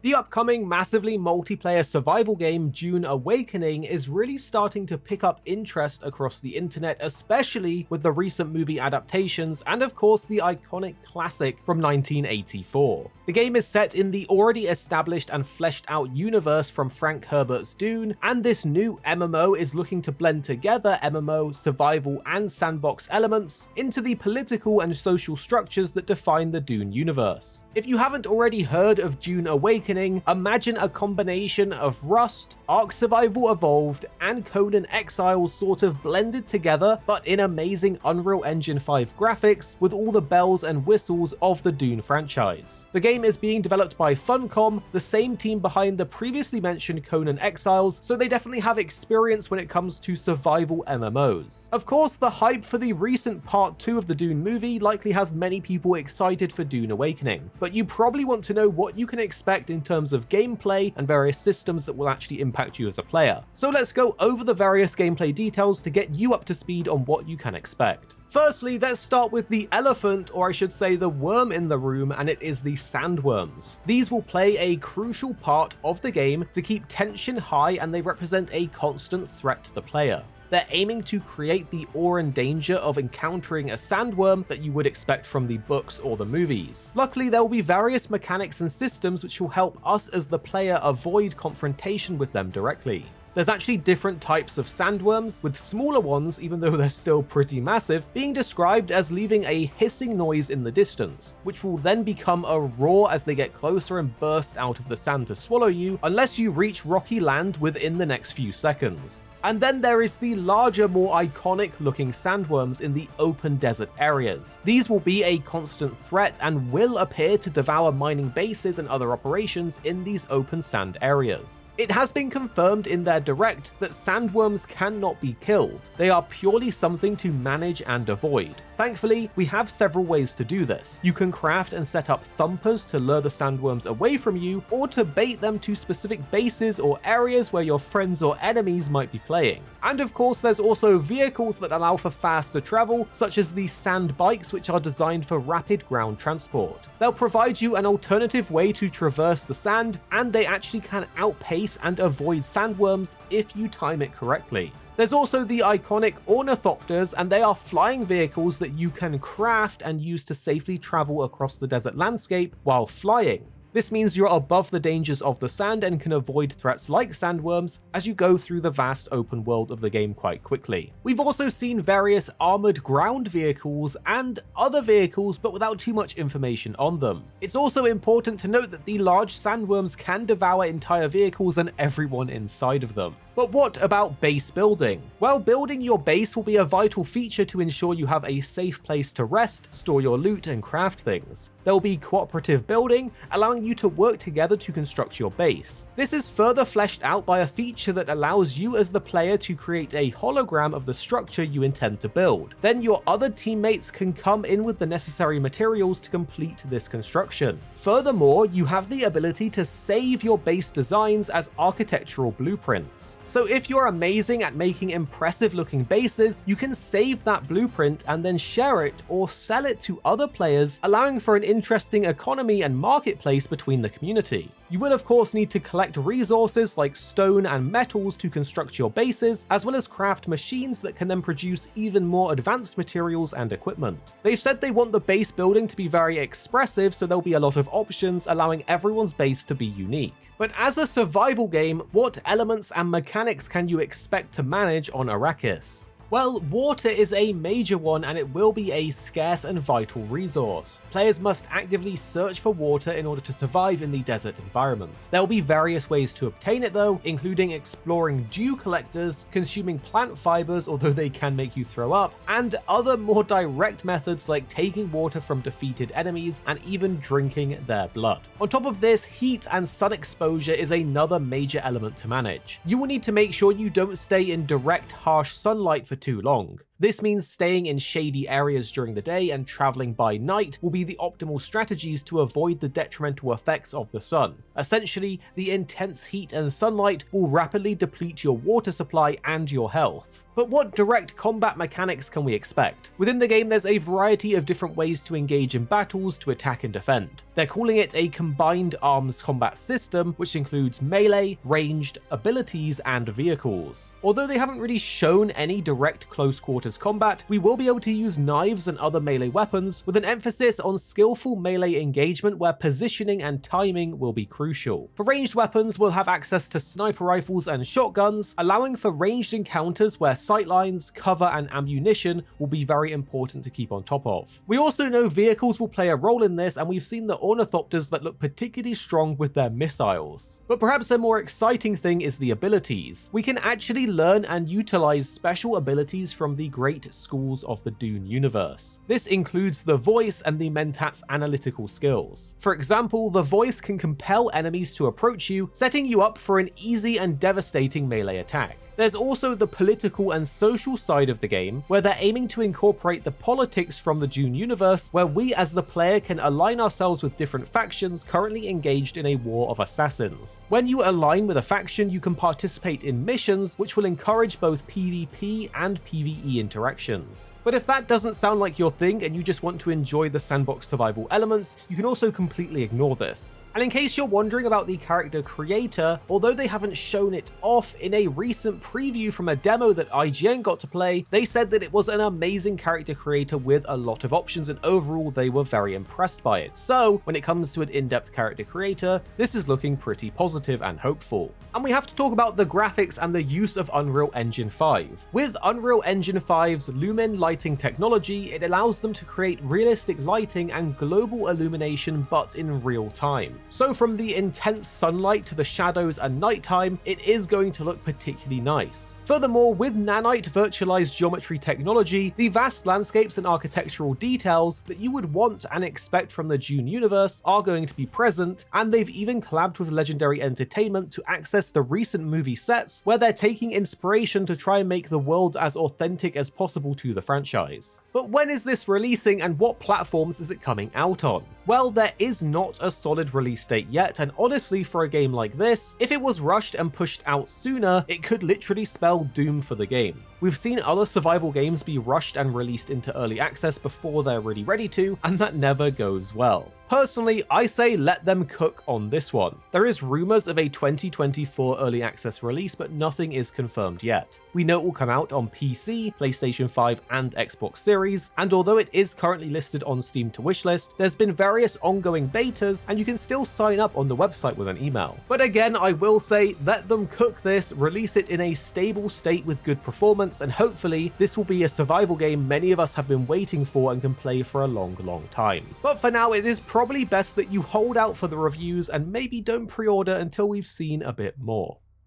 The upcoming massively multiplayer survival game Dune Awakening is really starting to pick up interest across the internet, especially with the recent movie adaptations and of course the iconic classic from 1984. The game is set in the already established and fleshed out universe from Frank Herbert's Dune, and this new MMO is looking to blend together MMO, survival, and sandbox elements into the political and social structures that define the Dune universe. If you haven't already heard of Dune Awakening, imagine a combination of Rust, Ark Survival Evolved, and Conan Exiles sort of blended together, but in amazing Unreal Engine 5 graphics with all the bells and whistles of the Dune franchise. The game is being developed by Funcom, the same team behind the previously mentioned Conan Exiles, so they definitely have experience when it comes to survival MMOs. Of course, the hype for the recent Part 2 of the Dune movie likely has many people excited for Dune Awakening, but you probably want to know what you can expect in terms of gameplay and various systems that will actually impact you as a player. So let's go over the various gameplay details to get you up to speed on what you can expect. Firstly, let's start with the elephant, or I should say the worm in the room, and it is the Sandworms. These will play a crucial part of the game to keep tension high, and they represent a constant threat to the player. They're aiming to create the awe and danger of encountering a sandworm that you would expect from the books or the movies. Luckily, there will be various mechanics and systems which will help us as the player avoid confrontation with them directly. There's actually different types of sandworms, with smaller ones, even though they're still pretty massive, being described as leaving a hissing noise in the distance, which will then become a roar as they get closer and burst out of the sand to swallow you, unless you reach rocky land within the next few seconds. And then there is the larger, more iconic looking sandworms in the open desert areas. These will be a constant threat and will appear to devour mining bases and other operations in these open sand areas. It has been confirmed in their direct that sandworms cannot be killed. They are purely something to manage and avoid. Thankfully, we have several ways to do this. You can craft and set up thumpers to lure the sandworms away from you, or to bait them to specific bases or areas where your friends or enemies might be playing. And of course, there's also vehicles that allow for faster travel, such as the sand bikes, which are designed for rapid ground transport. They'll provide you an alternative way to traverse the sand, and they actually can outpace and avoid sandworms if you time it correctly. There's also the iconic ornithopters, and they are flying vehicles that you can craft and use to safely travel across the desert landscape while flying. This means you're above the dangers of the sand and can avoid threats like sandworms as you go through the vast open world of the game quite quickly. We've also seen various armored ground vehicles and other vehicles, but without too much information on them. It's also important to note that the large sandworms can devour entire vehicles and everyone inside of them. But what about base building? Well, building your base will be a vital feature to ensure you have a safe place to rest, store your loot, and craft things. There will be cooperative building, allowing you to work together to construct your base. This is further fleshed out by a feature that allows you as the player to create a hologram of the structure you intend to build. Then your other teammates can come in with the necessary materials to complete this construction. Furthermore, you have the ability to save your base designs as architectural blueprints. So if you're amazing at making impressive looking bases, you can save that blueprint and then share it or sell it to other players, allowing for an interesting economy and marketplace between the community. You will of course need to collect resources like stone and metals to construct your bases, as well as craft machines that can then produce even more advanced materials and equipment. They've said they want the base building to be very expressive, so there'll be a lot of options, allowing everyone's base to be unique. But as a survival game, what elements and mechanics can you expect to manage on Arrakis? Well, water is a major one, and it will be a scarce and vital resource. Players must actively search for water in order to survive in the desert environment. There will be various ways to obtain it though, including exploring dew collectors, consuming plant fibers, although they can make you throw up, and other more direct methods like taking water from defeated enemies and even drinking their blood. On top of this, heat and sun exposure is another major element to manage. You will need to make sure you don't stay in direct, harsh sunlight for too long. This means staying in shady areas during the day and traveling by night will be the optimal strategies to avoid the detrimental effects of the sun. Essentially, the intense heat and sunlight will rapidly deplete your water supply and your health. But what direct combat mechanics can we expect? Within the game, there's a variety of different ways to engage in battles to attack and defend. They're calling it a combined arms combat system, which includes melee, ranged, abilities, and vehicles. Although they haven't really shown any direct close quarters combat, we will be able to use knives and other melee weapons, with an emphasis on skillful melee engagement where positioning and timing will be crucial. For ranged weapons, we'll have access to sniper rifles and shotguns, allowing for ranged encounters where sightlines, cover, and ammunition will be very important to keep on top of. We also know vehicles will play a role in this, and we've seen the ornithopters that look particularly strong with their missiles. But perhaps the more exciting thing is the abilities. We can actually learn and utilize special abilities from the great schools of the Dune universe. This includes the voice and the Mentat's analytical skills. For example, the voice can compel enemies to approach you, setting you up for an easy and devastating melee attack. There's also the political and social side of the game, where they're aiming to incorporate the politics from the Dune universe, where we as the player can align ourselves with different factions currently engaged in a war of assassins. When you align with a faction, you can participate in missions, which will encourage both PvP and PvE interactions. But if that doesn't sound like your thing and you just want to enjoy the sandbox survival elements, you can also completely ignore this. And in case you're wondering about the character creator, although they haven't shown it off, in a recent preview from a demo that IGN got to play, they said that it was an amazing character creator with a lot of options, and overall they were very impressed by it. So when it comes to an in-depth character creator, this is looking pretty positive and hopeful. And we have to talk about the graphics and the use of Unreal Engine 5. With Unreal Engine 5's Lumen lighting technology, it allows them to create realistic lighting and global illumination, but in real time. So from the intense sunlight to the shadows and nighttime, it is going to look particularly nice. Furthermore, with nanite virtualized geometry technology, the vast landscapes and architectural details that you would want and expect from the Dune universe are going to be present, and they've even collabed with Legendary Entertainment to access the recent movie sets, where they're taking inspiration to try and make the world as authentic as possible to the franchise. But when is this releasing, and what platforms is it coming out on? Well, there is not a solid release date yet, and honestly, for a game like this, if it was rushed and pushed out sooner, it could literally spell doom for the game. We've seen other survival games be rushed and released into early access before they're really ready to, and that never goes well. Personally, I say let them cook on this one. There is rumors of a 2024 early access release, but nothing is confirmed yet. We know it will come out on PC, PlayStation 5, and Xbox Series, and although it is currently listed on Steam to wishlist, there's been various ongoing betas, and you can still sign up on the website with an email. But again, I will say, let them cook this, release it in a stable state with good performance, and hopefully this will be a survival game many of us have been waiting for and can play for a long time. But for now, it is probably best that you hold out for the reviews and maybe don't pre-order until we've seen a bit more.